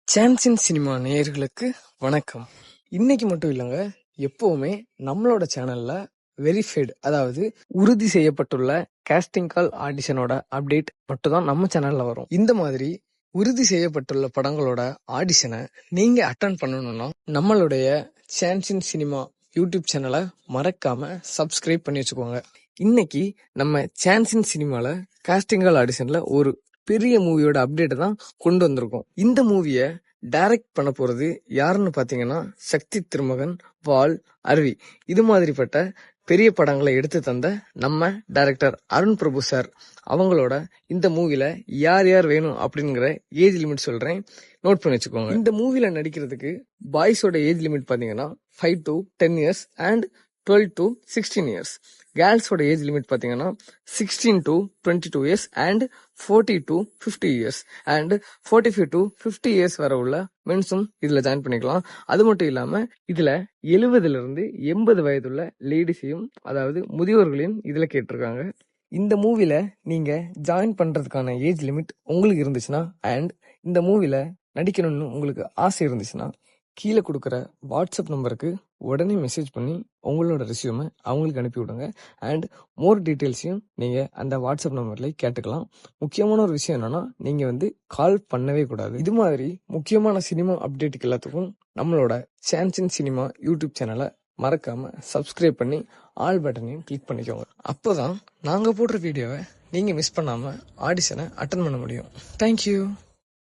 சான்சின் cinema நேயர்களுக்கு வணக்கம். இன்னைக்கு மட்டும் இல்லைங்க, எப்பவுமே நம்மளோட சேனல்ல வெரிஃபைடு, அதாவது உறுதி செய்யப்பட்டுள்ள காஸ்டிங் கால் ஆடிஷனோட அப்டேட் மட்டும் தான் நம்ம சேனல்ல வரும். இந்த மாதிரி உறுதி செய்யப்பட்டுள்ள படங்களோட ஆடிஷனை நீங்க அட்டன் பண்ணணும்னா நம்மளுடைய சான்சின் சினிமா யூடியூப் சேனலை மறக்காம சப்ஸ்கிரைப் பண்ணி வச்சுக்கோங்க. இன்னைக்கு நம்ம சான்சின் சினிமால காஸ்டிங் கால் ஆடிஷன்ல ஒரு பெரிய மூவியோட அப்டேட் தான் கொண்டு வந்திருக்கோம். இந்த மூவியை டைரக்ட் பண்ண போறது யாருன்னு பாத்தீங்கன்னா சக்தி திருமகன், வால், அருவி இது மாதிரிப்பட்ட பெரிய படங்களை எடுத்து தந்த நம்ம டைரக்டர் அருண் பிரபு சார் அவங்களோட இந்த மூவில யார் யார் வேணும் அப்படிங்கிற ஏஜ் லிமிட் சொல்றேன், நோட் பண்ணி வச்சுக்கோங்க. இந்த மூவில நடிக்கிறதுக்கு பாய்ஸோட ஏஜ் லிமிட் பாத்தீங்கன்னா 5 to 10 years and 12 to 16 years. கேர்ள்ஸோட ஏஜ் லிமிட் பாத்தீங்கன்னா 16 to 22 years and 40 to 50 years and 45 to 50 years வர உள்ள மென்ஸும் இதுல ஜாயின் பண்ணிக்கலாம். அது மட்டும் இல்லாம இதுல 70ல இருந்து 80 வயதுள்ள லேடிஸையும், அதாவது முதியோர்களையும் இதுல கேட்டிருக்காங்க. இந்த மூவில நீங்க ஜாயின் பண்றதுக்கான ஏஜ் லிமிட் உங்களுக்கு இருந்துச்சுன்னா அண்ட் இந்த மூவில நடிக்கணும்னு உங்களுக்கு ஆசை இருந்துச்சுன்னா கீழே கொடுக்குற வாட்ஸ்அப் நம்பருக்கு உடனே மெசேஜ் பண்ணி உங்களோட ரெஸ்யூமை அவங்களுக்கு அனுப்பி விடுங்க. அண்ட் மோர் டீட்டெயில்ஸையும் நீங்கள் அந்த வாட்ஸ்அப் நம்பர்லேயே கேட்டுக்கலாம். முக்கியமான ஒரு விஷயம் என்னன்னா, நீங்கள் கால் பண்ணவே கூடாது. இது மாதிரி முக்கியமான சினிமா அப்டேட்டுக்கு எல்லாத்துக்கும் நம்மளோட சான்சின் சினிமா யூடியூப் சேனலை மறக்காம சப்ஸ்கிரைப் பண்ணி ஆல் பட்டனையும் கிளிக் பண்ணிக்கோங்க. அப்போதான் நாங்கள் போடுற வீடியோவை நீங்கள் மிஸ் பண்ணாமல் ஆடிஷனை அட்டன் பண்ண முடியும். தேங்க்யூ.